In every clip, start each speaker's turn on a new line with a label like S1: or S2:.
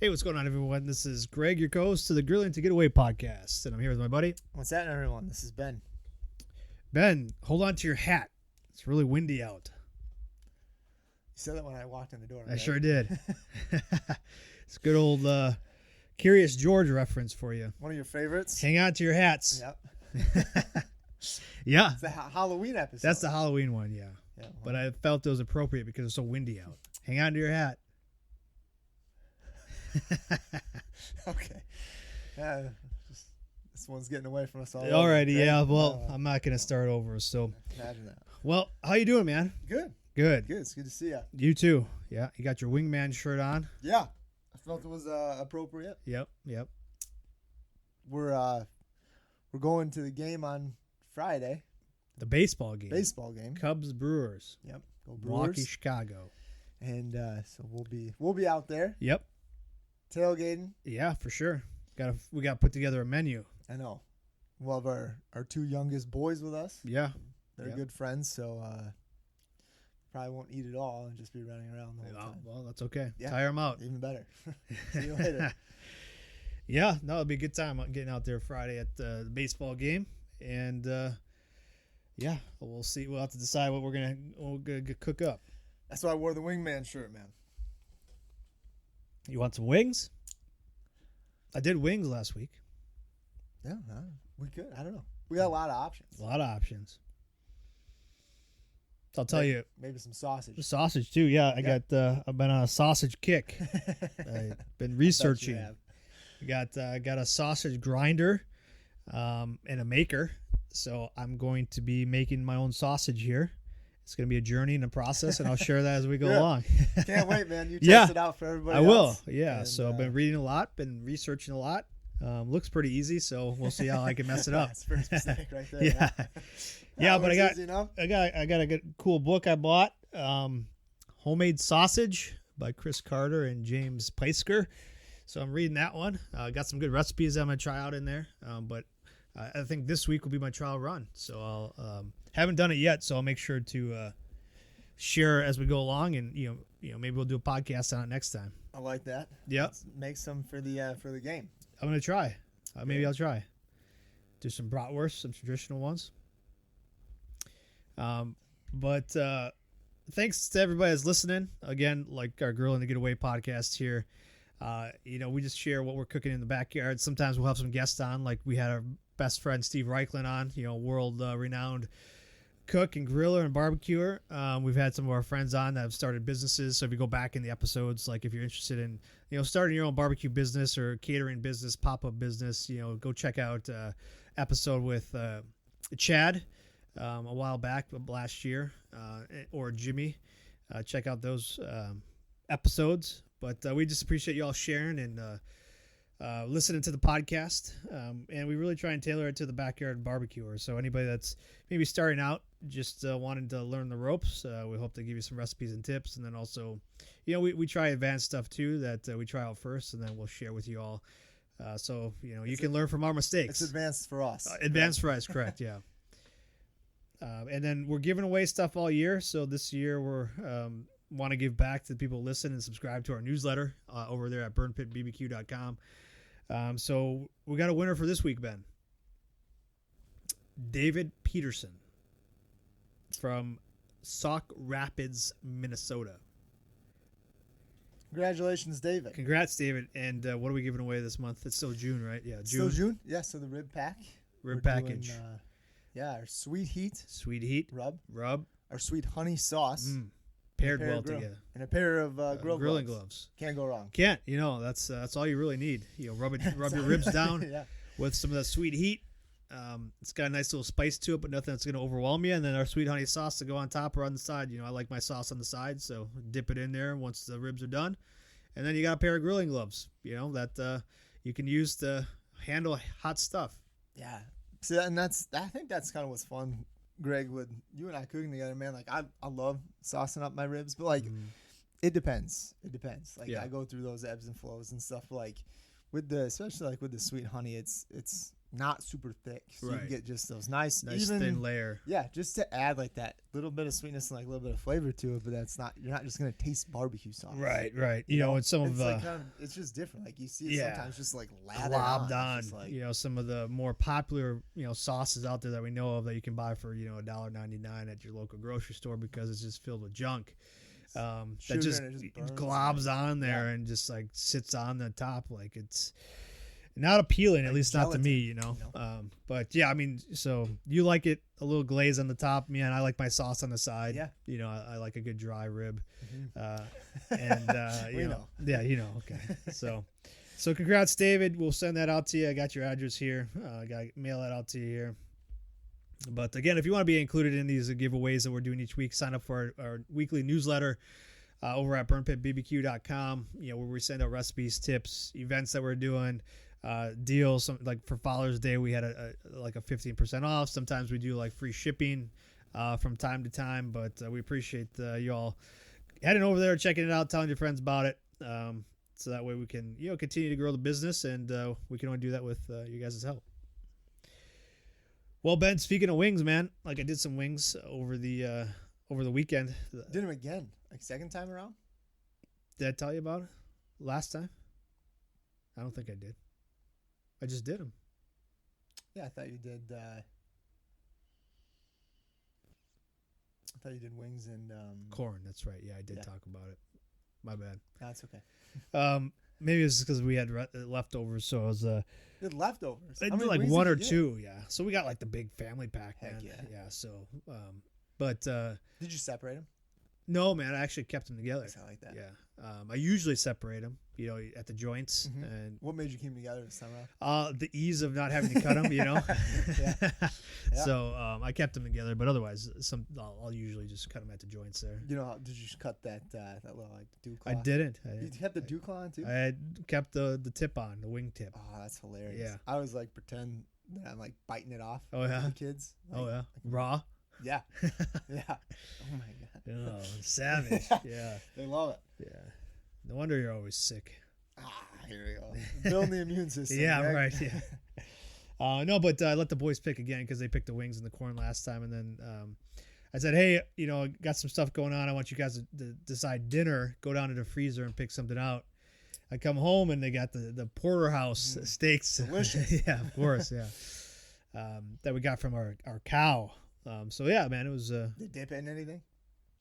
S1: Hey, what's going on, everyone? This is Greg, your co-host to the Grilling to Get Away podcast, and I'm here with my buddy.
S2: What's that, everyone? This is Ben.
S1: Ben, hold on to your hat. It's really windy out.
S2: You said that when I walked in the door.
S1: I sure did. It's a good old Curious George reference for you.
S2: One of your favorites?
S1: Hang on to your hats.
S2: Yep.
S1: Yeah.
S2: It's the Halloween episode.
S1: That's the Halloween one, yeah.
S2: Well,
S1: But I felt it was appropriate because it's so windy out. Hang on to your hat.
S2: okay. This one's getting away from us all.
S1: Alrighty, yeah. Well, I'm not going to start over. So,
S2: imagine that.
S1: well, how you doing, man?
S2: Good.
S1: Good.
S2: Good. It's good to see you.
S1: You too. Yeah. You got your wingman shirt on.
S2: Yeah. I felt it was appropriate.
S1: Yep.
S2: We're going to the game on Friday.
S1: The baseball game.
S2: Baseball game.
S1: Cubs Brewers.
S2: Yep. Go Brewers.
S1: Milwaukee, Chicago.
S2: And so we'll be out there.
S1: Yep.
S2: Tailgating.
S1: Yeah, for sure. We got to put together a menu.
S2: I know. We'll have our two youngest boys with us.
S1: Yeah.
S2: They're good friends, so probably won't eat it all and just be running around the whole time.
S1: Well, that's okay.
S2: Yeah.
S1: Tire them out.
S2: Even better. See you later.
S1: Yeah, no, it'll be a good time getting out there Friday at the baseball game. And, yeah, we'll see. We'll have to decide what we're gonna cook up.
S2: That's why I wore the wingman shirt, man.
S1: You want some wings? I did wings last week.
S2: Yeah, we could. I don't know. We got a lot of options.
S1: A lot of options. So I'll tell you.
S2: Maybe some sausage.
S1: Sausage, too. Yeah, I've been on a sausage kick. I've been researching. I got a sausage grinder and a maker. So I'm going to be making my own sausage here. It's going to be a journey and a process, and I'll share that as we go along.
S2: Can't wait, man. You test it out for everybody else.
S1: I will. Yeah.
S2: And,
S1: so I've been reading a lot, been researching a lot. Looks pretty easy, so we'll see how I can mess it up.
S2: That's first mistake right there.
S1: Yeah. Yeah, but I got a good, cool book I bought. Homemade Sausage by Chris Carter and James Peisker. So I'm reading that one. Got some good recipes I'm going to try out in there. But I think this week will be my trial run. So I'll haven't done it yet, so I'll make sure to share as we go along, and you know maybe we'll do a podcast on it next time.
S2: I like that.
S1: Yep.
S2: Let's make some for the game.
S1: I'm gonna try. Maybe I'll try. Do some bratwurst, some traditional ones. But thanks to everybody that's listening. Again, like our Grilling to Get Away podcast here. We just share what we're cooking in the backyard. Sometimes we'll have some guests on, like we had our best friend Steve Reichlin on, world renowned cook and griller and barbecuer. We've had some of our friends on that have started businesses. So if you go back in the episodes, like if you're interested in, starting your own barbecue business or catering business, pop-up business, go check out episode with Chad a while back last year, or Jimmy. Check out those episodes. But we just appreciate y'all sharing and listening to the podcast. And we really try and tailor it to the backyard barbecuer. So anybody that's maybe starting out, just wanting to learn the ropes, we hope to give you some recipes and tips. And then also, we try advanced stuff too that we try out first, and then we'll share with you all. So, you can learn from our mistakes.
S2: It's advanced for us.
S1: Advanced for us, correct, yeah. And then we're giving away stuff all year. So this year we're want to give back to the people who listen and subscribe to our newsletter over there at burnpitbbq.com. So we got a winner for this week, Ben. David Peterson from Sauk Rapids, Minnesota.
S2: Congratulations, David.
S1: Congrats, David. And what are we giving away this month? It's still June, right? Yeah, June.
S2: Still June? Yeah, so the rib pack.
S1: Rib package.
S2: Our sweet heat.
S1: Sweet heat. Rub.
S2: Our sweet honey sauce.
S1: Paired well together.
S2: And a pair of
S1: grilling gloves.
S2: Can't go wrong.
S1: Can't. That's all you really need. Rub your ribs down with some of that sweet heat. It's got a nice little spice to it, but nothing that's going to overwhelm you. And then our sweet honey sauce to go on top or on the side. I like my sauce on the side, so dip it in there once the ribs are done. And then you got a pair of grilling gloves, that you can use to handle hot stuff.
S2: Yeah. See, and I think that's kind of what's fun, Greg, with you and I cooking together, man. Like I love saucing up my ribs, but like it depends. Like I go through those ebbs and flows and stuff. Like especially with the sweet honey, it's not super thick, so you
S1: Right.
S2: can get just those nice
S1: Nice thin layer.
S2: Yeah, just to add like that little bit of sweetness and like a little bit of flavor to it, but you're not just gonna taste barbecue sauce.
S1: Right. You know, it's some
S2: it's
S1: of
S2: like it's just different. Like you see it
S1: yeah.
S2: sometimes just like lathered
S1: globbed
S2: on.
S1: on.
S2: It's just like,
S1: You know, some of the more popular, you know, sauces out there that we know of that you can buy for, you know, $1.99 at your local grocery store because it's just filled with junk. That
S2: sugar
S1: just,
S2: and it burns
S1: globs
S2: and,
S1: on there
S2: yeah.
S1: and just like sits on the top. Like it's not appealing, at
S2: Like
S1: least not to
S2: gelatin,
S1: me, you know. But yeah, I mean, so you like it a little glaze on the top. Man, I like my sauce on the side.
S2: Yeah.
S1: You know, I like a good dry rib.
S2: Mm-hmm.
S1: And
S2: We
S1: you
S2: know.
S1: yeah, you know. Okay. So congrats, David. We'll send that out to you. I got your address here. I got to mail that out to you here. But again, if you want to be included in these giveaways that we're doing each week, sign up for our weekly newsletter over at burnpitbbq.com, you know, where we send out recipes, tips, events that we're doing, deals. Like for Father's Day, we had a 15% off. Sometimes we do like free shipping from time to time, but we appreciate you all heading over there, checking it out, telling your friends about it. So that way we can, you know, continue to grow the business, and we can only do that with you guys' help. Well, Ben, speaking of wings, man, like I did some wings over the weekend.
S2: Did them again, like second time around.
S1: Did I tell you about it last time? I don't think I did. I just did them.
S2: Yeah, I thought you did. I thought you did wings and
S1: Corn. That's right. Yeah, I did talk about it. My bad.
S2: That's okay.
S1: Maybe it's because we had leftovers, so it was
S2: Did leftovers?
S1: I
S2: How
S1: did
S2: many
S1: like
S2: wings
S1: one
S2: did
S1: or
S2: you get?
S1: two. Yeah, so we got like the big family pack.
S2: Heck
S1: Man.
S2: yeah.
S1: Yeah. So, but
S2: Did you separate them?
S1: no, man, I actually kept them together.
S2: I like that.
S1: Yeah. I usually separate them, you know, at the joints,
S2: Mhm.
S1: and
S2: What made you keep them together this time around?
S1: the ease of not having to cut them, you know.
S2: Yeah.
S1: So I kept them together, but otherwise, I'll usually just cut them at the joints there.
S2: You know, did you cut that little like dew claw?
S1: I didn't.
S2: You kept the dew claw on too?
S1: I had kept the tip on, the wing tip.
S2: Oh, that's hilarious.
S1: Yeah.
S2: I was like pretend that I'm like biting it off.
S1: Oh,
S2: with
S1: yeah?
S2: the kids. Like,
S1: Oh yeah, raw.
S2: Yeah. Yeah. Oh my god.
S1: Oh, savage. Yeah,
S2: They love it.
S1: yeah. No wonder you're always sick.
S2: Here we go. Building the immune system.
S1: Yeah,
S2: Greg.
S1: right. Yeah. No, but I let the boys pick again because they picked the wings and the corn last time, and then I said, hey, you know, got some stuff going on. I want you guys to decide dinner. Go down to the freezer and pick something out. I come home and they got the Porterhouse steaks.
S2: Delicious.
S1: Yeah, of course. Yeah. That we got from our cow. So yeah, man, it was.
S2: They dip in anything?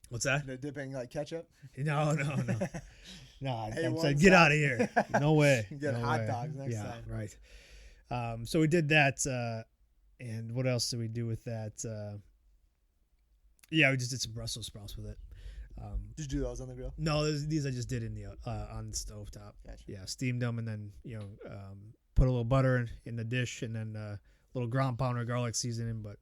S1: What's that?
S2: They're dipping like ketchup?
S1: No. No, I
S2: A1
S1: said get
S2: sauce.
S1: out of here. No way.
S2: You get
S1: No
S2: hot
S1: way.
S2: dogs next
S1: yeah,
S2: time.
S1: right. So we did that, and what else did we do with that? Yeah, we just did some Brussels sprouts with it.
S2: Did you do those on the grill?
S1: No, these I just did in the on the stovetop.
S2: Gotcha.
S1: Yeah, steamed them and then put a little butter in the dish and then a little ground pounder garlic seasoning. But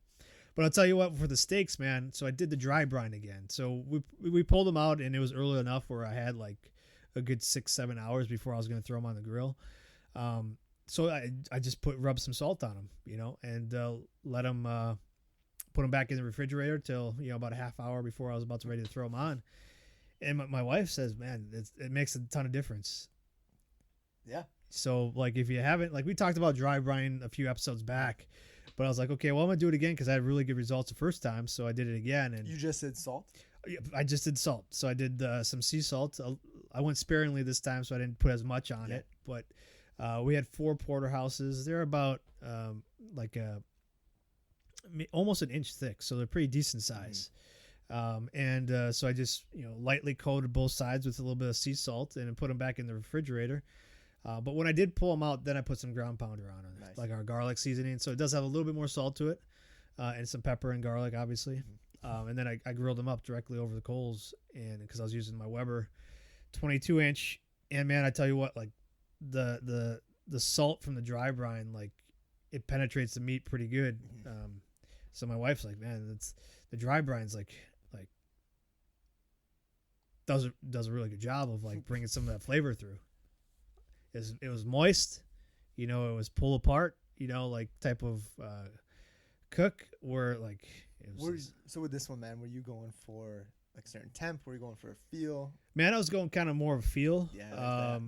S1: I'll tell you what, for the steaks, man. So I did the dry brine again. So we pulled them out and it was early enough where I had like a good 6-7 hours before I was going to throw them on the grill. So I just rub some salt on them, you know, and let them put them back in the refrigerator till, you know, about a half hour before I was about to ready to throw them on. And my wife says, man, it makes a ton of difference.
S2: Yeah.
S1: So like if you haven't, like we talked about dry brine a few episodes back, but I was like, okay, well I'm gonna do it again because I had really good results the first time, so I did it again. And
S2: You just said salt?
S1: I just did salt. So I did some sea salt. I went sparingly this time, so I didn't put as much on it. But we had 4 porterhouses. They're about almost an inch thick, so they're pretty decent size. So I just lightly coated both sides with a little bit of sea salt and then put them back in the refrigerator. But when I did pull them out, then I put some ground pounder on them, like our garlic seasoning. So it does have a little bit more salt to it, and some pepper and garlic, obviously. And then I grilled them up directly over the coals, and because I was using my Weber 22-inch. And man, I tell you what, like the salt from the dry brine, like it penetrates the meat pretty good. So my wife's like, man, it's the dry brine's like does a really good job of like bringing some of that flavor through. It was moist, it was pull apart, like type of cook where like it was
S2: So with this one, man, were you going for like a certain temp? Were you going for a feel?
S1: Man, I was going kind of more of a feel.
S2: Yeah.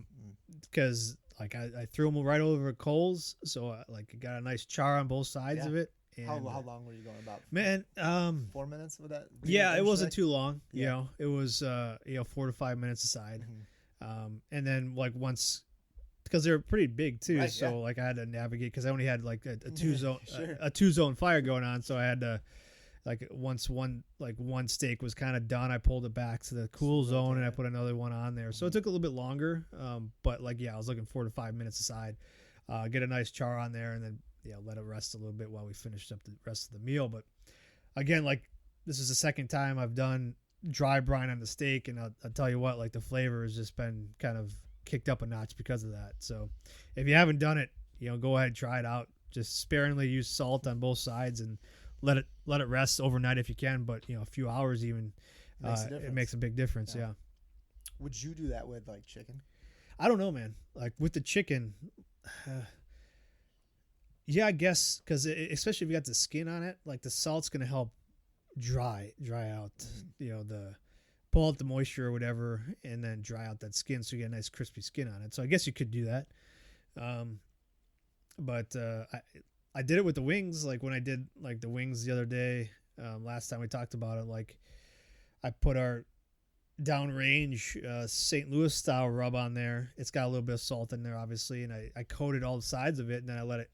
S1: Because like like I threw them right over coals, so like it got a nice char on both sides of it. And,
S2: how long were you going about?
S1: Man,
S2: 4 minutes with that?
S1: Yeah, it wasn't too long.
S2: Yeah.
S1: You know, it was 4 to 5 minutes aside. And then like once, because they were pretty big too,
S2: Right,
S1: so like I had to navigate because I only had like a two zone
S2: Sure.
S1: a 2-zone fire going on, so I had to like once one steak was kind of done, I pulled it back to the cool zone and I put another one on there. So it took a little bit longer, but like I was looking 4 to 5 minutes aside, get a nice char on there, and then let it rest a little bit while we finished up the rest of the meal. But again, like this is the second time I've done dry brine on the steak, and I'll tell you what, like the flavor has just been kind of kicked up a notch because of that. So if you haven't done it, go ahead and try it out. Just sparingly use salt on both sides and let it rest overnight if you can, but a few hours even it makes a big difference. Yeah.
S2: Would you do that with like chicken?
S1: I don't know, man. Like with the chicken, yeah, I guess, because especially if you got the skin on it, like the salt's gonna help dry out the pull out the moisture or whatever, and then dry out that skin so you get a nice crispy skin on it. So I guess you could do that. But I did it with the wings. Like when I did like the wings the other day, last time we talked about it, like I put our downrange St. Louis style rub on there. It's got a little bit of salt in there, obviously, and I coated all the sides of it, and then I let it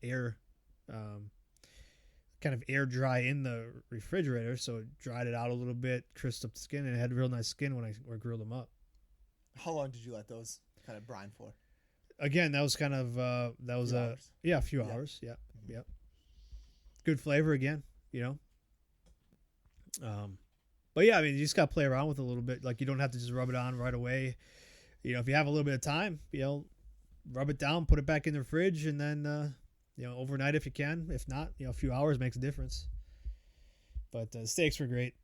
S1: kind of air dry in the refrigerator, so it dried it out a little bit, crisped up the skin, and it had real nice skin when I grilled them up.
S2: How long did you let those kind of brine for?
S1: Again, that was kind of a few hours. Yeah.
S2: Mm-hmm.
S1: Yeah. Good flavor again, But yeah, I mean, you just got to play around with it a little bit. Like you don't have to just rub it on right away. If you have a little bit of time, rub it down, put it back in the fridge, and then overnight if you can. If not, a few hours makes a difference. But the steaks were great.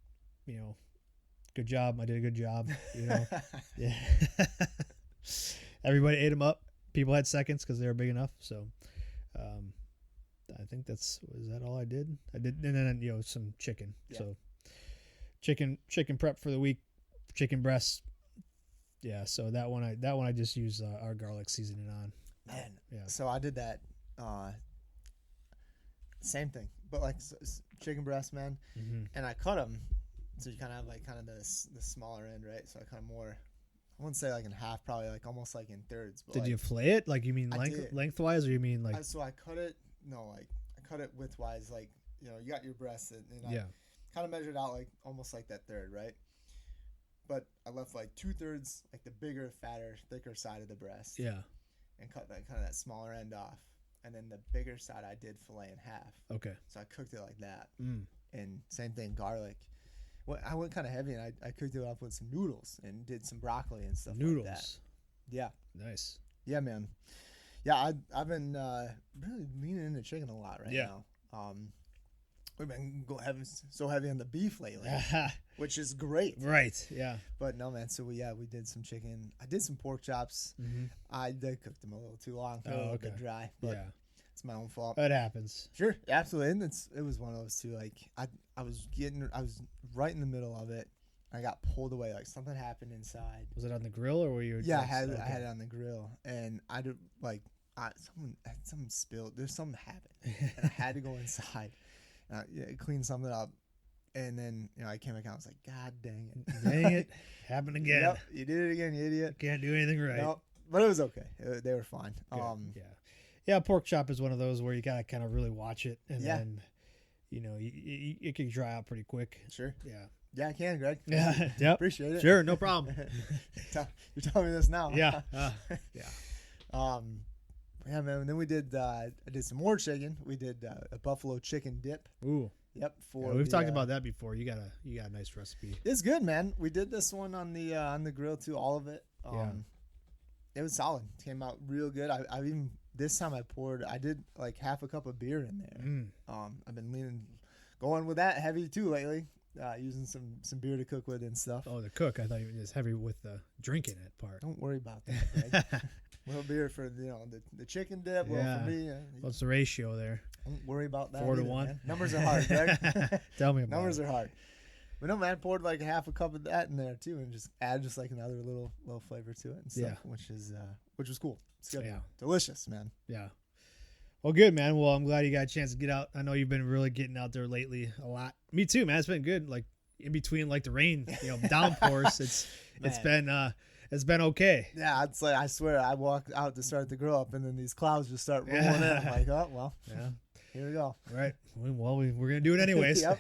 S1: Good job. I did a good job. Yeah. Everybody ate them up. People had seconds because they were big enough. So, I think was that all I did? I did, and then some chicken. Yeah. So, chicken prep for the week, chicken breasts. Yeah. So that one I just use our garlic seasoning on.
S2: Man.
S1: Yeah.
S2: So I did that. Same thing, but like chicken breast, man.
S1: Mm-hmm.
S2: And I cut them, so you kind of have like the smaller end, right? So I cut them more. I wouldn't say like in half, probably like almost like in thirds. But
S1: did
S2: like,
S1: you fillet it? Like you mean lengthwise, or you mean like?
S2: So I cut it. No, like I cut it widthwise. Like you got your breast, and I kind of measured out like almost like that third, right? But I left like 2/3, like the bigger, fatter, thicker side of the breast.
S1: Yeah.
S2: And cut that kind of that smaller end off, and then the bigger side I did fillet in half.
S1: Okay.
S2: So I cooked it like that.
S1: Mm.
S2: And same thing, garlic. Well, I went kind of heavy, and I cooked it up with some noodles and did some broccoli and stuff like that. Yeah.
S1: Nice.
S2: Yeah, man. Yeah, I've been really leaning into chicken a lot right now. We've been so heavy on the beef lately, which is great.
S1: Right. Yeah.
S2: But no, man. So we did some chicken. I did some pork chops.
S1: Mm-hmm.
S2: I did cook them a little too long, a little bit dry. But it's my own fault.
S1: It happens.
S2: Sure, absolutely. And it was one of those two. Like I was right in the middle of it. I got pulled away. Like something happened inside.
S1: Was it on the grill or were you?
S2: Yeah, I had it on the grill, and I did something spilled. There's something happened, and I had to go inside, clean something up, and then I came back out. I was like, God dang it,
S1: dang it, happened again.
S2: Yep, you did it again, you idiot.
S1: Can't do anything right.
S2: Nope, but it was okay. They were fine.
S1: Yeah, pork chop is one of those where you gotta kind of really watch it, and then it can dry out pretty quick.
S2: Sure.
S1: Yeah.
S2: Yeah, I can, Greg.
S1: Yeah. Yep.
S2: Appreciate it.
S1: Sure, no problem.
S2: You're telling me this now.
S1: Yeah.
S2: Yeah, man. And then we did. I did some more chicken. We did a buffalo chicken dip.
S1: Ooh.
S2: Yep.
S1: We've talked about that before. You got a nice recipe.
S2: It's good, man. We did this one on the grill too. All of it. It was solid. It came out real good. I even this time I did like half a cup of beer in there. I've been going with that heavy too lately. Using some beer to cook with and stuff.
S1: Oh, the cook. I thought you were just heavy with the drinking it part.
S2: Don't worry about that, Greg. Well, beer for the chicken dip. Yeah. Well, for me,
S1: what's the ratio there?
S2: Don't worry about that.
S1: 4 to 1.
S2: Man. Numbers are hard, Greg.
S1: Tell me about
S2: Numbers
S1: it.
S2: are hard. But no, man, poured like half a cup of that in there too, and just add just like another little flavor to it and stuff, which was cool. It's good.
S1: Yeah.
S2: Delicious, man.
S1: Yeah. Well, good, man. Well, I'm glad you got a chance to get out. I know you've been really getting out there lately a lot. Me too, man. It's been good. Like in between like the rain, downpours, it's been okay.
S2: Yeah, it's like I swear I walked out to start the grill up, and then these clouds just start rolling in. I'm like, oh well,
S1: yeah,
S2: here we go.
S1: Right. Well, we're gonna do it anyways.
S2: Yep.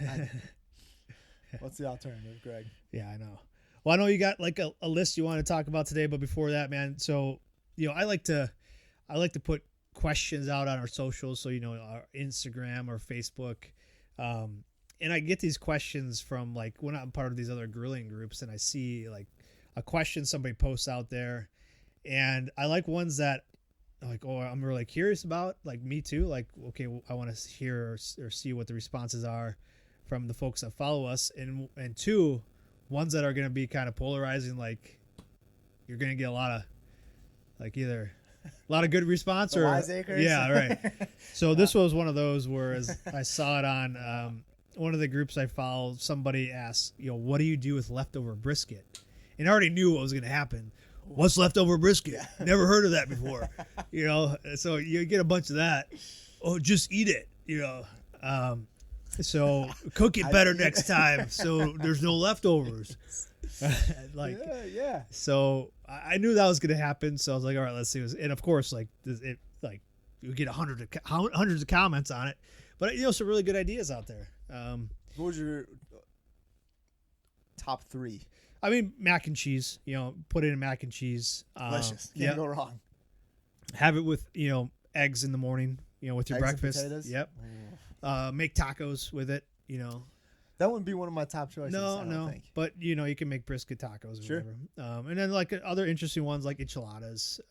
S2: What's the alternative, Greg?
S1: Yeah, I know. Well, I know you got like a list you want to talk about today, but before that, man, so I like to put questions out on our socials, so our Instagram or Facebook, and I get these questions from like when I'm part of these other grilling groups, and I see like a question somebody posts out there, and I like ones that like, oh, I'm really curious about, like me too, like, okay, I want to hear or see what the responses are from the folks that follow us, and two, ones that are going to be kind of polarizing, like you're going to get a lot of like either a lot of good response or
S2: wiseacres.
S1: Yeah, right. So this was one of those where I saw it on one of the groups I follow. Somebody asked, what do you do with leftover brisket? And I already knew what was going to happen. What's leftover brisket? Never heard of that before. So you get a bunch of that. Oh, just eat it. So cook it better next time, so there's no leftovers.
S2: Yeah.
S1: So I knew that was going to happen. So I was like, all right, let's see. And of course, like it, like you get hundreds of comments on it, but some really good ideas out there.
S2: What was your top 3?
S1: I mean, mac and cheese. Put it in mac and cheese.
S2: Delicious. Can't go wrong.
S1: Have it with eggs in the morning. With your
S2: Eggs and
S1: breakfast.
S2: potatoes?
S1: Yep. Make tacos with it.
S2: That wouldn't be one of my top choices. I don't think.
S1: But you can make brisket tacos or
S2: Sure.
S1: whatever. And then like other interesting ones like enchiladas.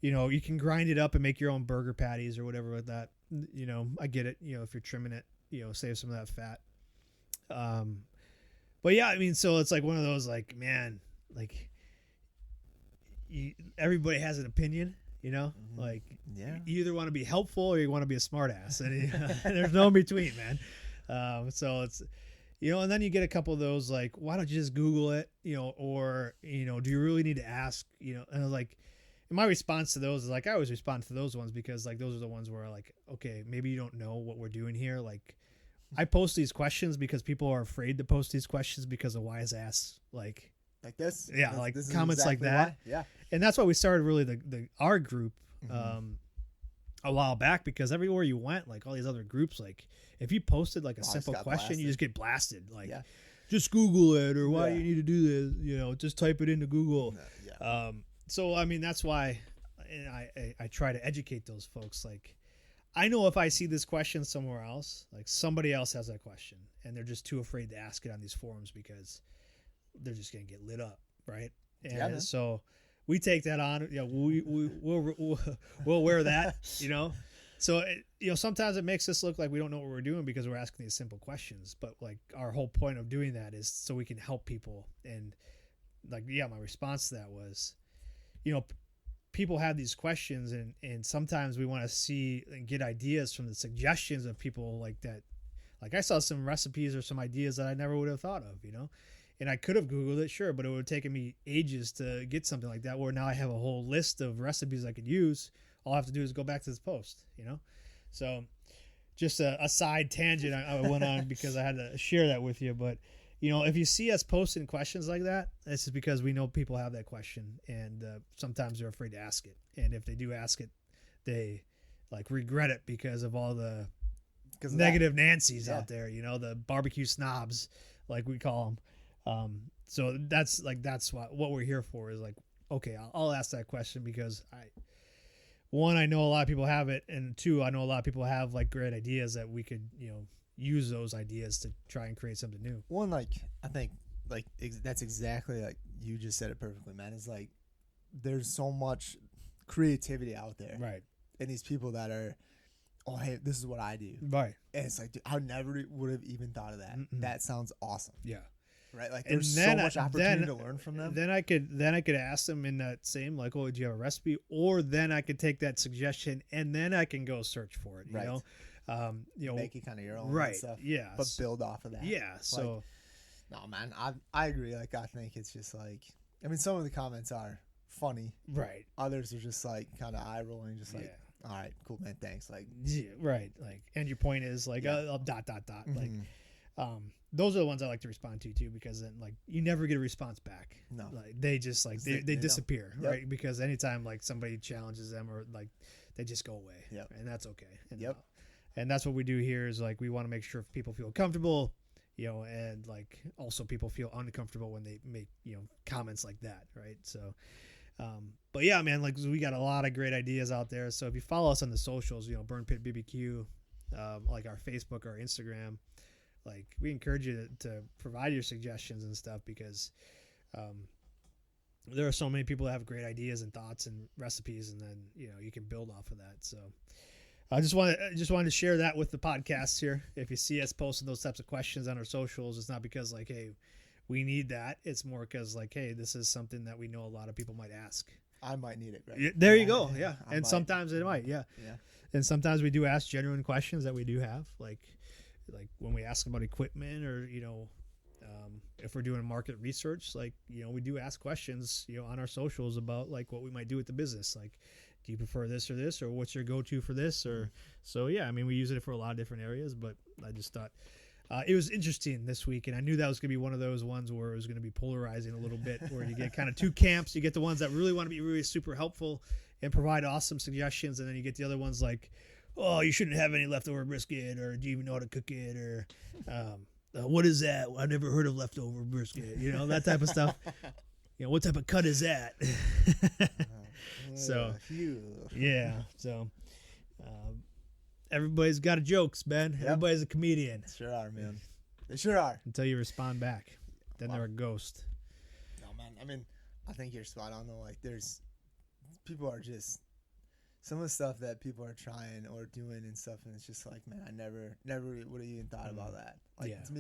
S1: You can grind it up and make your own burger patties or whatever with that. I get it. If you're trimming it, save some of that fat. But yeah, I mean, so it's like one of those like, man, like everybody has an opinion. Like you either want to be helpful or you want to be a smart ass, and there's no in between, man. So it's, and then you get a couple of those like, why don't you just Google it, or, do you really need to ask, and I was like, and my response to those is like, I always respond to those ones because like, those are the ones where like, okay, maybe you don't know what we're doing here. Like I post these questions because people are afraid to post these questions because of wise ass, like
S2: this.
S1: Yeah.
S2: This,
S1: like
S2: this
S1: comments
S2: exactly
S1: like that.
S2: Why. Yeah.
S1: And that's why we started really our group a while back, because everywhere you went, like all these other groups, like if you posted like a simple question,
S2: blasted.
S1: you just get blasted. Like, just Google it, or why do you need to do this? Just type it into Google. So, I mean, that's why I try to educate those folks. Like, I know if I see this question somewhere else, like somebody else has that question and they're just too afraid to ask it on these forums because they're just going to get lit up. Right. And so we take that on, we'll wear that, So, sometimes it makes us look like we don't know what we're doing because we're asking these simple questions. But like our whole point of doing that is so we can help people. And like, my response to that was, people have these questions and sometimes we want to see and get ideas from the suggestions of people like that. Like I saw some recipes or some ideas that I never would have thought of, and I could have Googled it, sure, but it would have taken me ages to get something like that, where now I have a whole list of recipes I could use. All I have to do is go back to this post, So just a side tangent I went on because I had to share that with you. But, if you see us posting questions like that, it's just because we know people have that question, and sometimes they're afraid to ask it. And if they do ask it, they like regret it because of all the negative Nancy's out there, the barbecue snobs, like we call them. So that's what we're here for is like, okay, I'll ask that question because I know a lot of people have it, and two, I know a lot of people have like great ideas that we could, use those ideas to try and create something new.
S2: One, like, I think like that's exactly like you just said it perfectly, man. It's like there's so much creativity out there,
S1: right?
S2: And these people that are, oh, hey, this is what I do,
S1: right?
S2: And it's like, dude, I never would have even thought of that.
S1: Mm-mm.
S2: That sounds awesome.
S1: Yeah.
S2: Right. Like there's so much opportunity to learn from them.
S1: Then I could ask them in that same, like, oh, do you have a recipe? Or then I could take that suggestion and then I can go search for it,
S2: right.
S1: Make
S2: it kind of your own
S1: right.
S2: stuff.
S1: Yeah.
S2: But build off of that.
S1: Yeah. So,
S2: No, man, I agree. Like, I think it's just like, I mean, some of the comments are funny.
S1: Right.
S2: Others are just like kind of eye rolling, just like, all right, cool, man, thanks. Like,
S1: yeah, right. Like, and your point is like, dot.
S2: mm-hmm.
S1: Like, those are the ones I like to respond to too, because then like you never get a response back.
S2: No,
S1: like they just like they disappear,
S2: yep.
S1: right? Because anytime like somebody challenges them or like they just go away,
S2: yep.
S1: and that's okay. And,
S2: yep.
S1: And that's what we do here is like we want to make sure people feel comfortable, you know, and like also people feel uncomfortable when they make, you know, comments like that, right? So, but yeah, man, like we got a lot of great ideas out there. So if you follow us on the socials, you know, Burn Pit BBQ, like our Facebook or Instagram. Like we encourage you to provide your suggestions and stuff because there are so many people that have great ideas and thoughts and recipes, and then you know you can build off of that. So I just wanted to share that with the podcast here. If you see us posting those types of questions on our socials, it's not because like, hey, we need that. It's more because like, hey, this is something that we know a lot of people might ask.
S2: I might need it. Right?
S1: There you go. Yeah, and
S2: might.
S1: Sometimes it might. Yeah.
S2: Yeah.
S1: And sometimes we do ask genuine questions that we do have, like when we ask about equipment or, you know, if we're doing market research, like, you know, we do ask questions, you know, on our socials about like what we might do with the business. Like, do you prefer this or this, or what's your go-to for this? Or, so, yeah, I mean, we use it for a lot of different areas, but I just thought it was interesting this week. And I knew that was going to be one of those ones where it was going to be polarizing a little bit, where you get kind of two camps. You get the ones that really want to be really super helpful and provide awesome suggestions. And then you get the other ones like, oh, you shouldn't have any leftover brisket, or do you even know how to cook it, or what is that? I've never heard of leftover brisket, you know, that type of stuff. You know, what type of cut is that? So, yeah. So, everybody's got a jokes, man. Yep. Everybody's a comedian.
S2: Sure are, man. They sure are.
S1: Until you respond back. Then they're a ghost.
S2: No, man. I mean, I think you're spot on, though. Like, people are just, some of the stuff that people are trying or doing and stuff, and it's just like, man, I never would have even thought about that. Like, to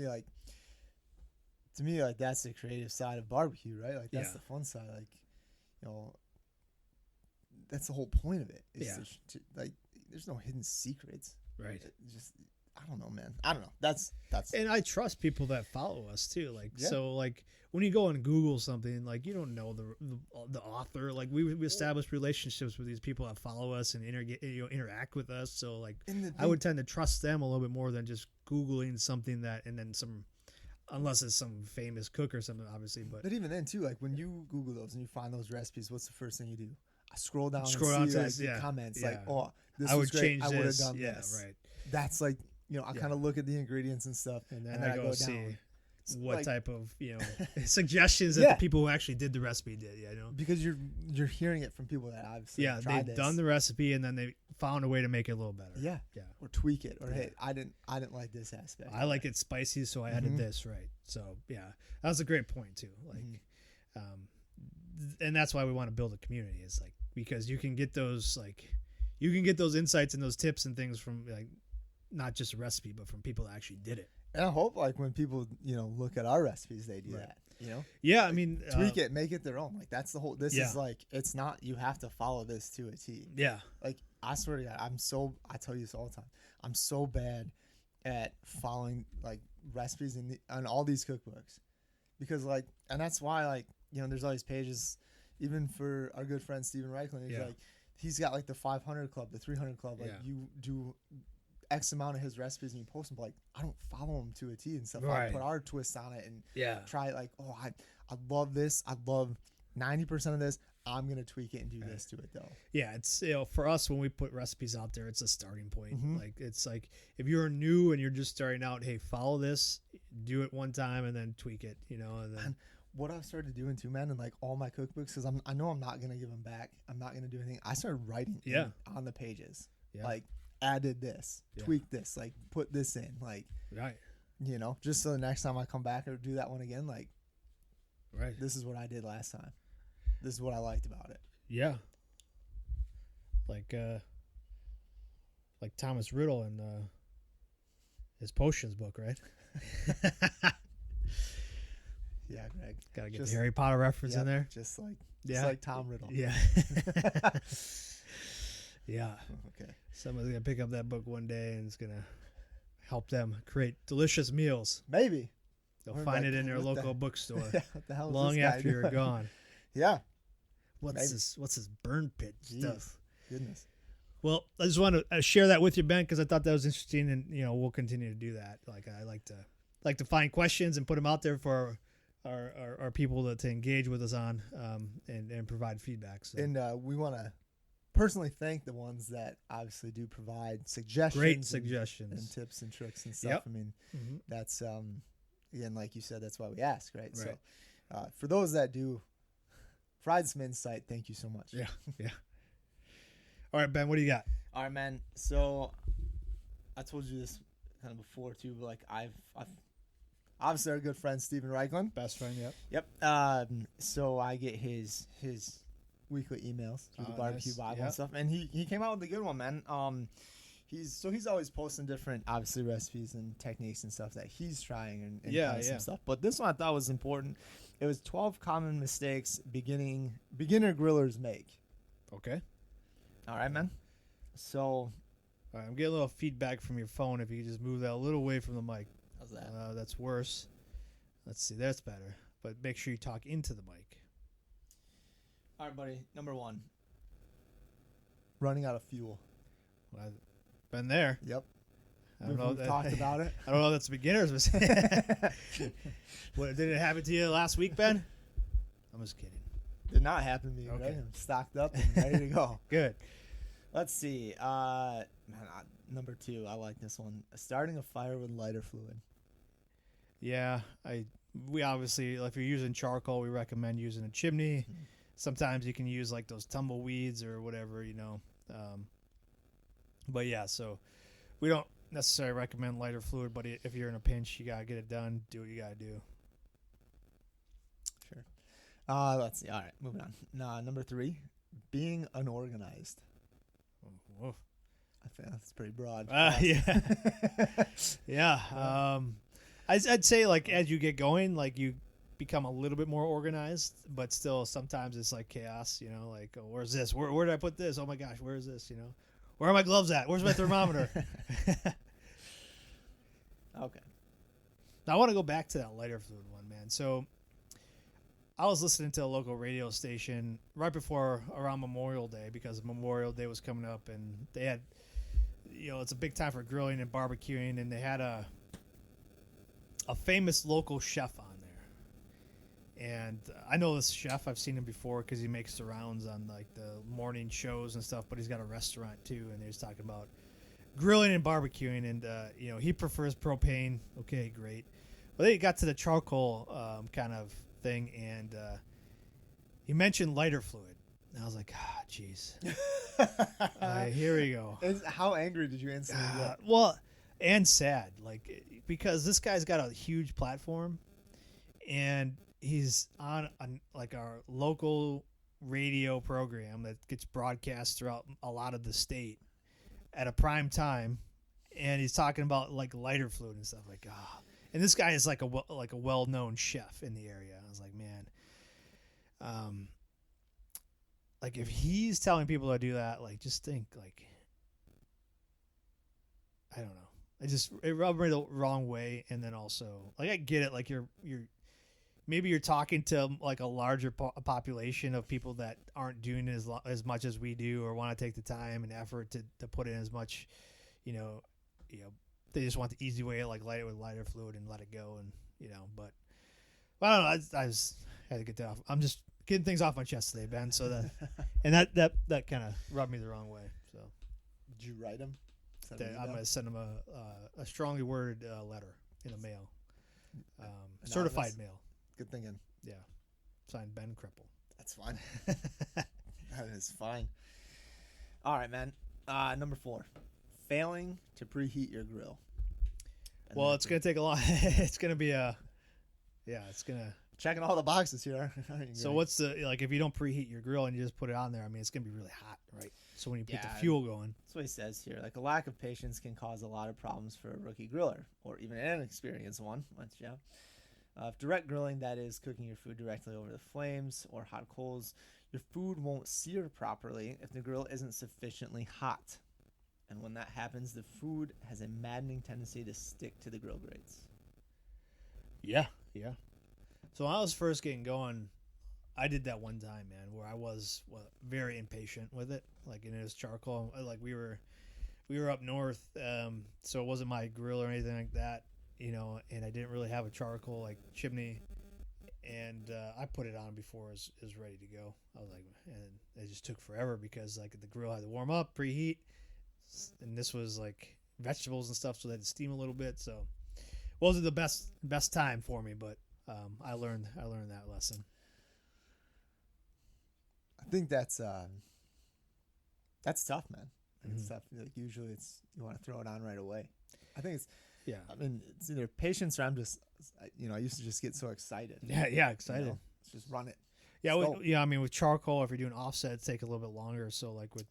S2: me, like that's the creative side of barbecue, right? Like that's the fun side. Like, you know, that's the whole point of it. Like, there's no hidden secrets,
S1: right?
S2: Just, I don't know, man. I don't know. That's.
S1: And I trust people that follow us too. Like, so like when you go and Google something, like you don't know the author. Like we establish relationships with these people that follow us and interact with us. So like I would tend to trust them a little bit more than just Googling something that and then some, unless it's some famous cook or something, obviously. But
S2: even then too, like when you Google those and you find those recipes, what's the first thing you do? I scroll down and see like the comments, like, oh, this was great. I would have done this. Right. That's like, you know, I kind of look at the ingredients and stuff, and then I go see down.
S1: What type of, you know, suggestions that the people who actually did the recipe did. You know,
S2: because you're hearing it from people that obviously
S1: they've done the recipe and then they found a way to make it a little better.
S2: Yeah, or tweak it, or hey, I didn't like this aspect.
S1: I like it spicy, so I added this. Right. So yeah, that was a great point too. Like, and that's why we want to build a community. Is like because you can get those insights and those tips and things from like not just a recipe, but from people that actually did it.
S2: And I hope like when people, you know, look at our recipes, they do that, you know?
S1: Yeah.
S2: Like,
S1: I mean,
S2: tweak it, make it their own. Like that's the whole, this is like, it's not, you have to follow this to a T.
S1: Yeah.
S2: Like I swear to God, I tell you this all the time. I'm so bad at following like recipes on all these cookbooks because like, and that's why like, you know, there's all these pages, even for our good friend, Steven Reichland, he's like, he's got like the 500 club, the 300 club, like you do X amount of his recipes and you post them, but like I don't follow him to a T and stuff. I put our twist on it and try it. Like, oh, I love this. I love 90% of this. I'm gonna tweak it and do this to it though. Yeah, it's, you know, for us when we put recipes out there, it's a starting point. Like it's like if you're new and you're just starting out, hey, follow this, do it one time and then tweak it, you know. And then what I've started doing too, man, and like all my cookbooks, because I know I'm not gonna give them back. I'm not gonna do anything. I started writing on the pages, like added this, tweaked this, like put this in, like you know, just so the next time I come back or do that one again, like this is what I did last time. This is what I liked about it. Yeah.
S1: Like Thomas Riddle in his potions book, right?
S2: Yeah, Greg.
S1: Gotta get the Harry Potter reference in there.
S2: Just like Tom Riddle.
S1: Yeah. Yeah.
S2: Okay.
S1: Someone's gonna pick up that book one day and it's gonna help them create delicious meals.
S2: Maybe.
S1: They'll
S2: We're
S1: find
S2: like,
S1: it in their
S2: what
S1: local bookstore
S2: what the hell is
S1: long
S2: this guy
S1: after you're
S2: doing?
S1: gone.
S2: Yeah.
S1: What's
S2: Maybe.
S1: this burn pit
S2: Jeez.
S1: stuff?
S2: Goodness.
S1: Well, I just want to share that with you, Ben, because I thought that was interesting, and we'll continue to do that. Like I like to find questions and put them out there for our people to engage with us on, and provide feedback. So.
S2: And we want to personally thank the ones that obviously do provide suggestions,
S1: Great suggestions,
S2: and tips and tricks and stuff.
S1: Yep.
S2: I mean,
S1: Mm-hmm.
S2: that's again, like you said, that's why we ask, right?
S1: Right.
S2: So for those that do provide some insight, thank you so much.
S1: Yeah. All right, Ben, what do you got?
S2: All right, man. So I told you this kind of before too, but like I've obviously our good friend Stephen Reichland.
S1: Best friend, yep.
S2: Yep. So I get his weekly emails through the Barbecue
S1: nice.
S2: Bible
S1: Yep.
S2: and stuff, and he came out with a good one, man. He's always posting different, obviously, recipes and techniques and stuff that he's trying and kind of some stuff. But this one I thought was important. It was 12 common mistakes beginner grillers make.
S1: Okay.
S2: All right, man. So
S1: All right, I'm getting a little feedback from your phone. If you could just move that a little away from the mic.
S2: how's that?
S1: That's worse. Let's see. That's better. But make sure you talk into the mic.
S2: All right, buddy. Number 1. Running out of fuel.
S1: Well, I've been there.
S2: Yep.
S1: I don't know.
S2: We've talked about it.
S1: I don't know if that's a beginner's mistake. What, did it happen to you last week, Ben? I'm just kidding.
S2: Did not happen to me,
S1: Okay.
S2: right? I'm stocked up and ready to go.
S1: Good.
S2: Let's see. Number 2, I like this one. Starting a fire with lighter fluid.
S1: Yeah, we obviously, if you're using charcoal, we recommend using a chimney.
S2: Mhm.
S1: Sometimes you can use like those tumbleweeds or whatever, But yeah, so we don't necessarily recommend lighter fluid, but if you're in a pinch, you gotta get it done. Do what you gotta do.
S2: Sure. Let's see. All right, moving on. Number 3, being unorganized.
S1: Woof.
S2: I think that's pretty broad.
S1: Yeah. Yeah. I'd say like as you get going, like you become a little bit more organized, but still sometimes it's like chaos, like, oh, where's this? Where did I put this? Oh my gosh, where is this? Where are my gloves at? Where's my thermometer?
S2: Okay.
S1: Now, I want to go back to that lighter fluid one, man. So I was listening to a local radio station right before around Memorial Day because Memorial Day was coming up, and they had, it's a big time for grilling and barbecuing, and they had a famous local chef on there. And I know this chef. I've seen him before because he makes the rounds on like the morning shows and stuff, but he's got a restaurant too, and he was talking about grilling and barbecuing, and he prefers propane. Okay, great. But then he got to the charcoal kind of thing, and he mentioned lighter fluid, and I was like, jeez. Here we go.
S2: How angry did you instantly get?
S1: Well, and sad, like, because this guy's got a huge platform, and he's on our local radio program that gets broadcast throughout a lot of the state at a prime time, and he's talking about like lighter fluid and stuff like, and this guy is like a well-known chef in the area. I was like, man, like if he's telling people to do that, like just think, like, I don't know. It rubbed me the wrong way, and then also like I get it, like you're maybe you're talking to like a larger population of people that aren't doing as much as we do, or want to take the time and effort to put in as much, they just want the easy way, like light it with lighter fluid and let it go, and but I don't know. I had to get that off. I'm just getting things off my chest today, Ben. So that kind of rubbed me the wrong way. So
S2: Did you write him?
S1: I'm gonna send him a strongly worded letter in a mail, certified mail.
S2: Good thinking.
S1: Yeah, signed Ben Cripple.
S2: That's fine. That is fine. All right, man. Number 4, failing to preheat your grill. And
S1: Well, it's gonna take a lot. It's gonna be it's gonna.
S2: checking all the boxes here.
S1: So what's the if you don't preheat your grill and you just put it on there? I mean, it's gonna be really hot, right? So when you put the fuel going,
S2: that's what he says here. Like a lack of patience can cause a lot of problems for a rookie griller, or even an inexperienced one. If direct grilling, that is cooking your food directly over the flames or hot coals, your food won't sear properly if the grill isn't sufficiently hot. And when that happens, the food has a maddening tendency to stick to the grill grates.
S1: Yeah, yeah. So when I was first getting going, I did that one time, man, where I was very impatient with it. Like, and it was charcoal. Like we were up north, so it wasn't my grill or anything like that, and I didn't really have a charcoal like chimney, and I put it on before it was ready to go. I was like, and it just took forever because like the grill had to warm up, preheat, and this was like vegetables and stuff, so they had to steam a little bit. So it wasn't the best time for me, but I learned that lesson.
S2: I think that's tough, man. It's tough. Like usually, you want to throw it on right away. I think it's.
S1: Yeah.
S2: I mean, it's either patience or I'm just, I used to just get so excited.
S1: Yeah, excited.
S2: Let's just run it.
S1: Yeah, I mean, with charcoal, if you're doing offset, it take a little bit longer. So like with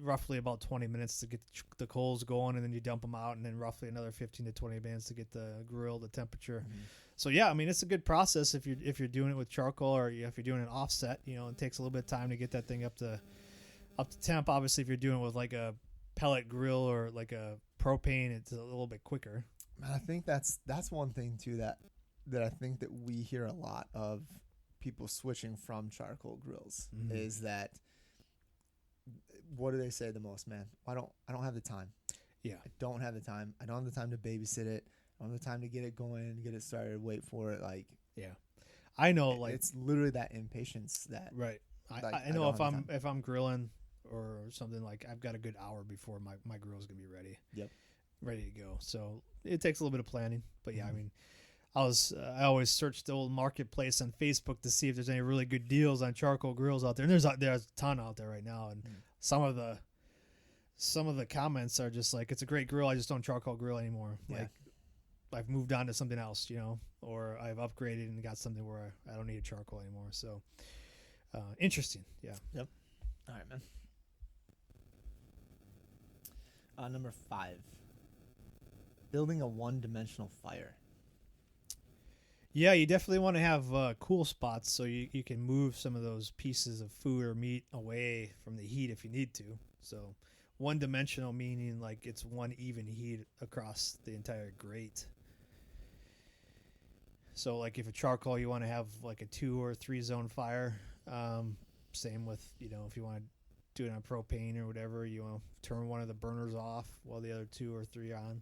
S1: roughly about 20 minutes to get the coals going, and then you dump them out, and then roughly another 15 to 20 minutes to get the grill, the temperature. So yeah, I mean, it's a good process if you're doing it with charcoal, or if you're doing an offset. It takes a little bit of time to get that thing up to temp. Obviously, if you're doing it with like a pellet grill or like a propane, it's a little bit quicker.
S2: Man, I think that's one thing too that I think that we hear a lot of people switching from charcoal grills is that, what do they say the most, man? I don't have the time.
S1: Yeah.
S2: I don't have the time. I don't have the time to babysit it. I don't have the time to get it going, get it started, wait for it. Like,
S1: yeah, I know. Like,
S2: it's literally that impatience that.
S1: Right.
S2: Like,
S1: I know if I'm grilling or something, like I've got a good hour before my grill's gonna be ready.
S2: Yep.
S1: Ready to go. So it takes a little bit of planning, but yeah, I mean, I always search the old marketplace on Facebook to see if there's any really good deals on charcoal grills out there. And there's a ton out there right now, and some of the comments are just like, it's a great grill, I just don't charcoal grill anymore.
S2: Yeah.
S1: Like, I've moved on to something else, or I've upgraded and got something where I don't need a charcoal anymore. So interesting. Yeah.
S2: Yep. All right, man. Number 5. Building a one-dimensional fire.
S1: Yeah, you definitely want to have cool spots so you can move some of those pieces of food or meat away from the heat if you need to. So one-dimensional meaning like it's one even heat across the entire grate. So like if a charcoal, you want to have like a 2 or 3 zone fire. Same with, if you want to do it on propane or whatever, you want to turn one of the burners off while the other 2 or 3 are on.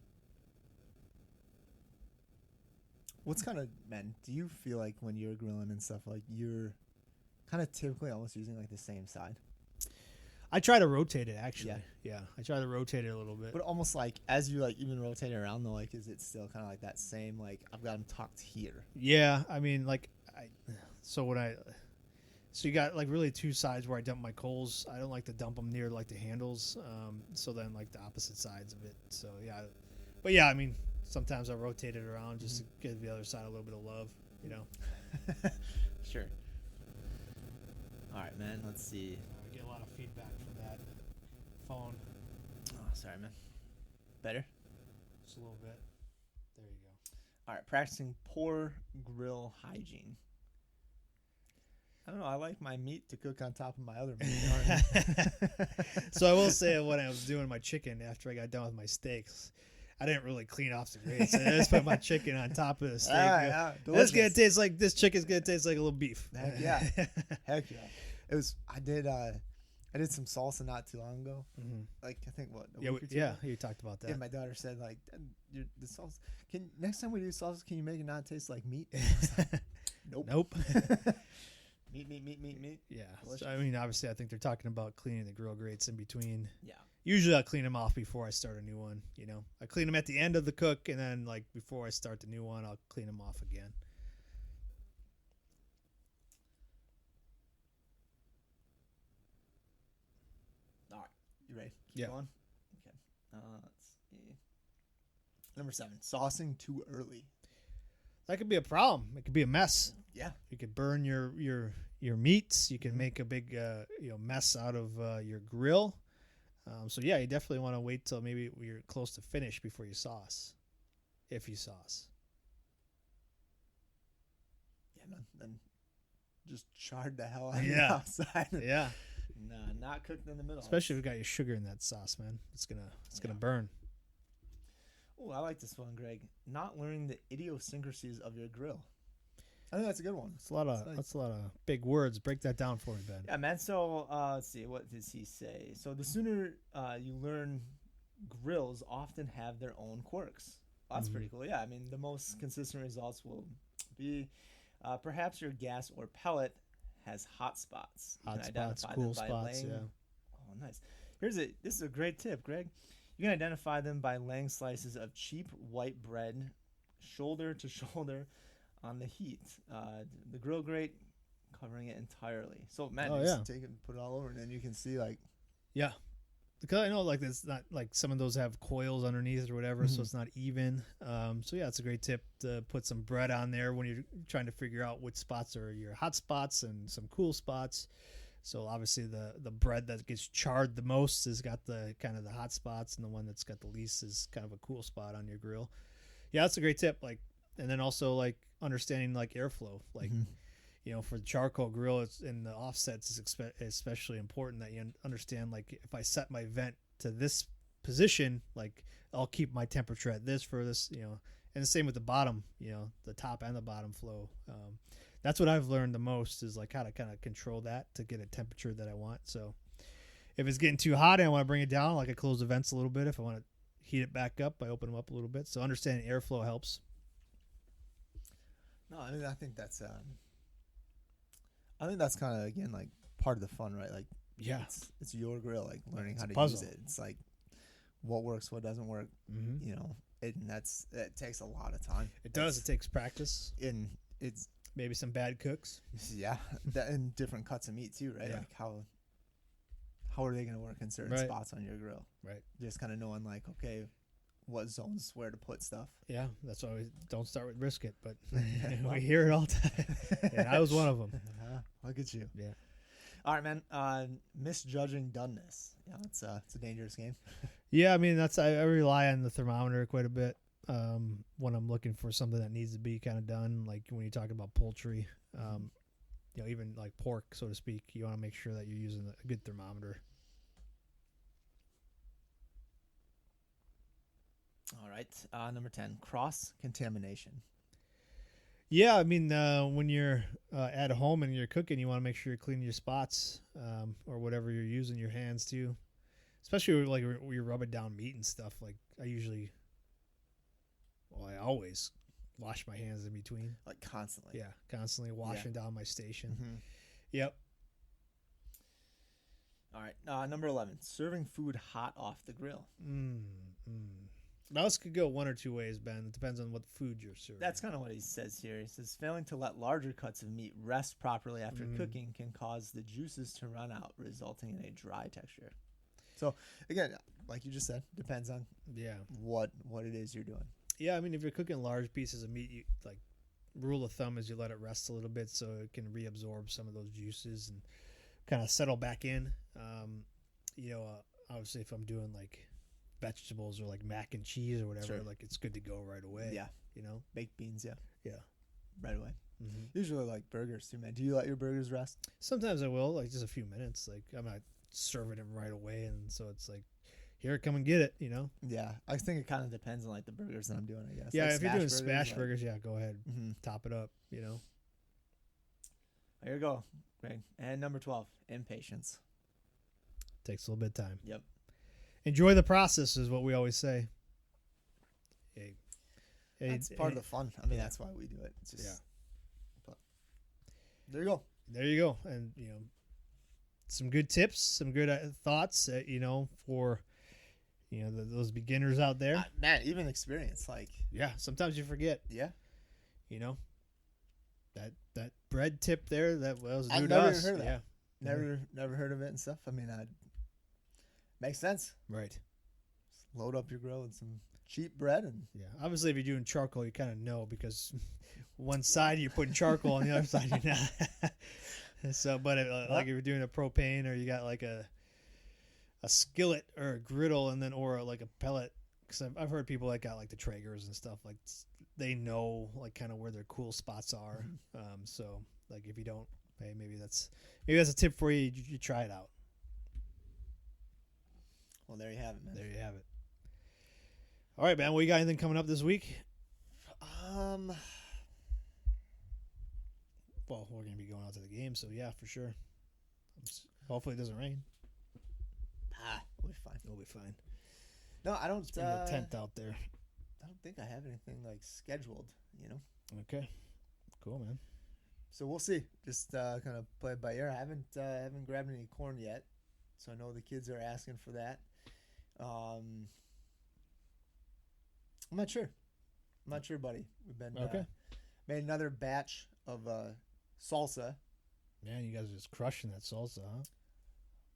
S2: What's kind of, man, do you feel like when you're grilling and stuff, like you're kind of typically almost using like the same side?
S1: I try to rotate it, actually. Yeah, I try to rotate it a little bit.
S2: But almost like as you like even rotate it around though, like is it still kind of like that same, like I've got them tucked here?
S1: Yeah, I mean, like, so you got like really 2 sides where I dump my coals. I don't like to dump them near like the handles. So then like the opposite sides of it. So yeah, but yeah, I mean, sometimes I rotate it around just to give the other side a little bit of love,
S2: Sure. All right, man. Let's see.
S1: I get a lot of feedback from that phone.
S2: Oh, sorry, man. Better?
S1: Just a little bit. There you go.
S2: All right, practicing poor grill hygiene. I don't know. I like my meat to cook on top of my other meat.
S1: So I will say, when I was doing my chicken after I got done with my steaks, I didn't really clean off the grates. I just put my chicken on top of the steak. This chicken's gonna taste like a little beef.
S2: Heck yeah, heck yeah. It was. I did some salsa not too long ago. Like I think what?
S1: You talked about that.
S2: Yeah, my daughter said like, the salsa. Next time we do salsa, can you make it not taste like meat? Nope. Meat.
S1: Yeah. So, I mean, obviously, I think they're talking about cleaning the grill grates in between.
S2: Yeah.
S1: Usually, I'll clean them off before I start a new one. I clean them at the end of the cook, and then like before I start the new one, I'll clean them off again.
S2: All right, you ready?
S1: Yeah.
S2: Keep going? Okay. Let's see. Number 7, saucing too early.
S1: That could be a problem. It could be a mess.
S2: Yeah.
S1: You could burn your meats. You can make a big mess out of your grill. So yeah, you definitely want to wait till maybe you're close to finish before you sauce, if you sauce.
S2: Yeah, man. Then just charred the hell out of the outside.
S1: Yeah.
S2: Nah, not cooked in the middle.
S1: Especially if you got your sugar in that sauce, man. It's gonna burn.
S2: Oh, I like this one, Greg. Not learning the idiosyncrasies of your grill. I think that's a good one.
S1: That's a lot of big words. Break that down for me, Ben.
S2: Yeah, man. So let's see. What does he say? So the sooner you learn, grills often have their own quirks. Well, that's pretty cool. Yeah, I mean, the most consistent results will be perhaps your gas or pellet has hot spots. You
S1: Hot
S2: can
S1: spots,
S2: identify
S1: cool
S2: them by
S1: spots,
S2: laying.
S1: yeah.
S2: Oh, nice. This is a great tip, Greg. You can identify them by laying slices of cheap white bread, shoulder to shoulder, on the heat. The grill grate covering it entirely. So, man, you just take it and put it all over, and then you can see, like...
S1: Yeah. Because I know, like, it's not, like, some of those have coils underneath or whatever, so it's not even. So, yeah, it's a great tip to put some bread on there when you're trying to figure out which spots are your hot spots and some cool spots. So, obviously, the bread that gets charred the most has got the kind of the hot spots, and the one that's got the least is kind of a cool spot on your grill. Yeah, that's a great tip. Like, and then also, like, understanding, like, airflow. Like, you know, for the charcoal grill, it's in the offsets is especially important that you understand, like, if I set my vent to this position, like, I'll keep my temperature at this for this, you know, and the same with the bottom, you know, the top and the bottom flow. That's what I've learned the most is, like, how to kind of control that to get a temperature that I want. So if it's getting too hot and I want to bring it down, like, I close the vents a little bit. If I want to heat it back up, I open them up a little bit. So understanding airflow helps.
S2: No, I mean, I think that's kind of, again, like, part of the fun, right? Like,
S1: yeah,
S2: it's your grill, like, learning how to use it. It's like what works, what doesn't work, you know, and that takes a lot of time.
S1: It does. It takes practice.
S2: And it's
S1: maybe some bad cooks.
S2: Yeah, and different cuts of meat too, right?
S1: Yeah.
S2: Like how are they going to work in certain spots on your grill?
S1: Right.
S2: Just kind of knowing, like, okay, what zones where to put stuff.
S1: Yeah, that's why we don't start with brisket, but we hear it all the time. And I was one of them.
S2: Look at you.
S1: Yeah.
S2: All right, man. Misjudging doneness. Yeah, it's a dangerous game.
S1: Yeah, I mean, I rely on the thermometer quite a bit when I'm looking for something that needs to be kind of done. Like when you're talking about poultry, you know, even like pork, so to speak, you want to make sure that you're using a good thermometer.
S2: All right. Number 10, cross-contamination.
S1: Yeah, I mean, when you're at home and you're cooking, you want to make sure you're cleaning your spots or whatever you're using your hands to. Especially like when you're rubbing down meat and stuff. Like I always wash my hands in between.
S2: Like constantly.
S1: Yeah, constantly washing down my station.
S2: Mm-hmm.
S1: Yep.
S2: All right. Number 11, serving food hot off the grill.
S1: Now this could go one or two ways, Ben. It depends on what food you're serving.
S2: That's kind of what he says here. He says failing to let larger cuts of meat rest properly after cooking can cause the juices to run out, resulting in a dry texture. So again, like you just said, depends on what it is you're doing.
S1: Yeah, I mean, if you're cooking large pieces of meat, you, like, rule of thumb is you let it rest a little bit so it can reabsorb some of those juices and kind of settle back in. You know, obviously if I'm doing like vegetables or like mac and cheese or whatever, like it's good to go right away.
S2: Yeah.
S1: You know,
S2: baked beans. Yeah. Right away.
S1: Mm-hmm.
S2: Usually like burgers too, man. Do you let your burgers rest?
S1: Sometimes I will, like just a few minutes. Like I'm not serving them right away, and so it's like, here, come and get it. You know.
S2: Yeah, I think it kind of depends on like the burgers that I'm doing. I guess.
S1: Yeah,
S2: like
S1: if you're doing smash burgers, yeah, go ahead, top it up. You know.
S2: There you go, Greg. And number 12, impatience.
S1: Takes a little bit of time.
S2: Yep.
S1: Enjoy the process is what we always say.
S2: That's part of the fun. I mean, that's why we do it. It's just, but there you go.
S1: There you go. And, you know, some good tips, some good thoughts, you know, for, you know, those beginners out there.
S2: Man, even experience. Like,
S1: yeah, sometimes you forget.
S2: Yeah.
S1: You know, that bread tip there, that was new
S2: I've
S1: to
S2: never
S1: us.
S2: heard of that.
S1: Yeah.
S2: Never heard of it and stuff. I mean, makes sense.
S1: Right.
S2: Just load up your grill with some cheap bread and
S1: obviously if you're doing charcoal, you kind of know because one side you're putting charcoal on the other side you're not. So, but like if you're doing a propane or you got like a skillet or a griddle and then or like a pellet, because I've heard people that got like the Traegers and stuff, like they know like kind of where their cool spots are. So like if you don't, hey, maybe that's a tip for you. You try it out.
S2: Well, there you have it, man.
S1: There you have it. All right, man. Well, you got anything coming up this week? Well, we're gonna be going out to the game, so yeah, for sure. Hopefully, it doesn't rain.
S2: We'll be fine.
S1: We'll be fine.
S2: No, I don't.
S1: Bring the tent out there.
S2: I don't think I have anything like scheduled.
S1: Okay. Cool, man.
S2: So we'll see. Just kind of play it by ear. I haven't grabbed any corn yet, so I know the kids are asking for that. I'm not sure. Buddy. We've been made another batch of salsa.
S1: Man, you guys are just crushing that salsa, huh?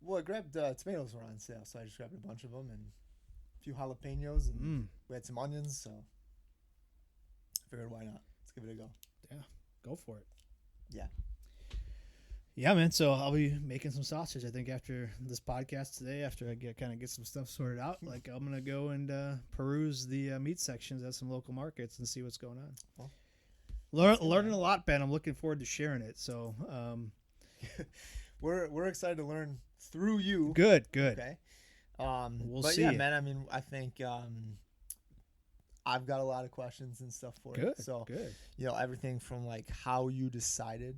S2: Well, I grabbed tomatoes were on sale, so I just grabbed a bunch of them and a few jalapenos, and we had some onions, so I figured why not? Let's give it a go.
S1: Yeah, go for it.
S2: Yeah.
S1: Yeah, man. So I'll be making some sausage. I think after this podcast today, after I get some stuff sorted out, like I'm gonna go and peruse the meat sections at some local markets and see what's going on. Well, learning a lot, Ben. I'm looking forward to sharing it. So
S2: we're excited to learn through you.
S1: Good.
S2: Okay.
S1: We'll
S2: but
S1: see.
S2: Yeah, man. I mean, I think I've got a lot of questions and stuff for you. So
S1: good.
S2: Everything from like how you decided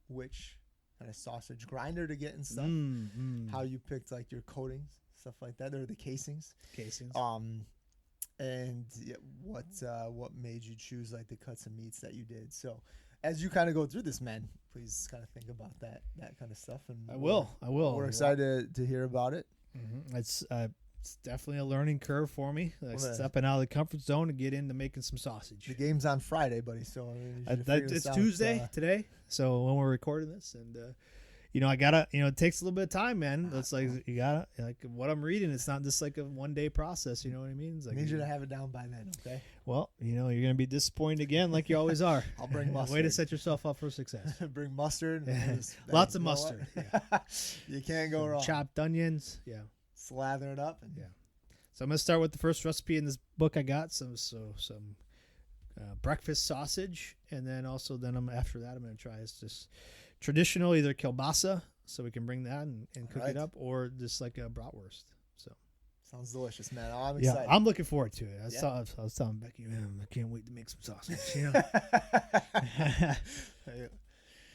S2: which kind of sausage grinder to get and stuff. How you picked like your coatings, stuff like that, or the casings. And what made you choose like the cuts of meats that you did. So as you kind of go through this, man, please kind of think about that kind of stuff. And
S1: I will.
S2: We're excited to hear about it.
S1: Mm-hmm. It's definitely a learning curve for me. Stepping out of the comfort zone to get into making some sausage.
S2: The game's on Friday, buddy. So
S1: it's Tuesday today. So when we're recording this, and I gotta, it takes a little bit of time, man. It's like you gotta, like what I'm reading. It's not just like a 1 day process. You know what I mean? It's like,
S2: I need you to have it down by then, okay?
S1: Well, you're gonna be disappointed again, like you always are.
S2: I'll bring mustard.
S1: Way to set yourself up for success.
S2: Bring mustard.
S1: Lots of mustard. Yeah.
S2: You can't go wrong.
S1: Chopped onions. Yeah.
S2: Slather it up. And
S1: So I'm gonna start with the first recipe in this book I got. Some breakfast sausage, and then after that I'm gonna try just traditional either kielbasa, so we can bring that and cook it up, or just like a bratwurst. So
S2: sounds delicious, man. I'm excited.
S1: Yeah, I'm looking forward to it. I was telling Becky, man, I can't wait to make some sausage.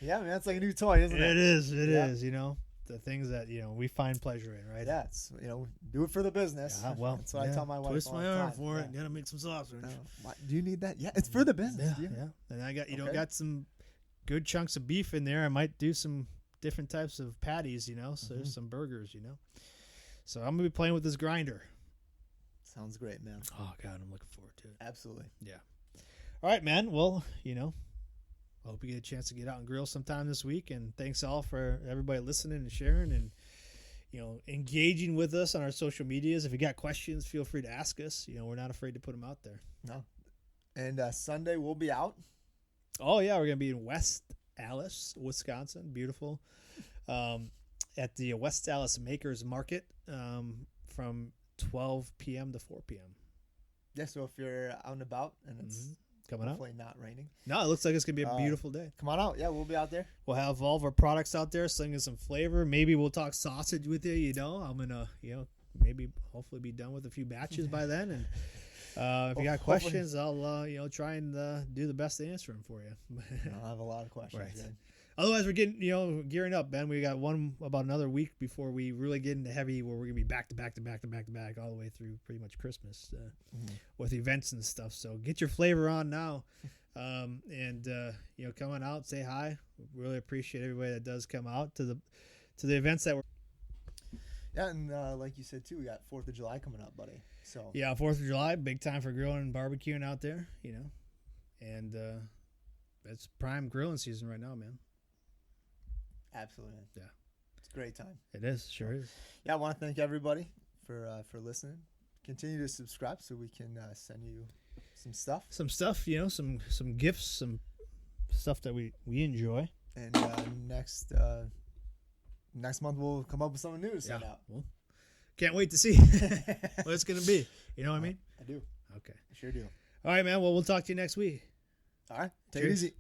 S2: Yeah, man, it's like a new toy, isn't it?
S1: It is. The things that we find pleasure in, right?
S2: Yeah, it's do it for the business.
S1: Yeah, well,
S2: that's what I tell my wife.
S1: Twist my arm for it. Gotta make some sausage.
S2: Do you need that? Yeah, it's for the business.
S1: Yeah. And I got got some good chunks of beef in there. I might do some different types of patties. So there's some burgers. So I'm gonna be playing with this grinder.
S2: Sounds great, man.
S1: Oh God, I'm looking forward to it.
S2: Absolutely.
S1: Yeah. All right, man. Well, I hope you get a chance to get out and grill sometime this week. And thanks all for everybody listening and sharing and, engaging with us on our social medias. If you got questions, feel free to ask us. We're not afraid to put them out there.
S2: No. And Sunday we'll be out.
S1: Oh, yeah. We're going to be in West Allis, Wisconsin. Beautiful. At the West Allis Makers Market from 12 p.m. to 4 p.m.
S2: Yeah, so if you're out and about and it's
S1: coming
S2: hopefully not raining.
S1: No, it looks like it's going to be a beautiful day.
S2: Come on out. Yeah, we'll be out there.
S1: We'll have all of our products out there, slinging some flavor. Maybe we'll talk sausage with you, I'm going to, maybe hopefully be done with a few batches by then. And if you got questions, I'll, try and do the best to answer them for you.
S2: I'll have a lot of questions.
S1: Right.
S2: Man.
S1: Otherwise, we're getting, gearing up, Ben. We got about another week before we really get into heavy, where we're going to be back to back all the way through pretty much Christmas with events and stuff. So get your flavor on now. And come on out, say hi. We really appreciate everybody that does come out to the events that we're.
S2: Yeah, and like you said, too, we got 4th of July coming up, buddy. So
S1: yeah, 4th of July, big time for grilling and barbecuing out there, And it's prime grilling season right now, man.
S2: Absolutely.
S1: Yeah.
S2: It's a great time.
S1: It is. Sure is.
S2: Yeah, I want to thank everybody for listening. Continue to subscribe so we can send you some stuff.
S1: Some stuff, some gifts, some stuff that we enjoy.
S2: And next month we'll come up with something new to send out.
S1: Well, can't wait to see what it's going to be. You know what I mean?
S2: I do.
S1: Okay.
S2: I sure do.
S1: All right, man. Well, we'll talk to you next week.
S2: All right. Take it
S1: Cheers.
S2: easy.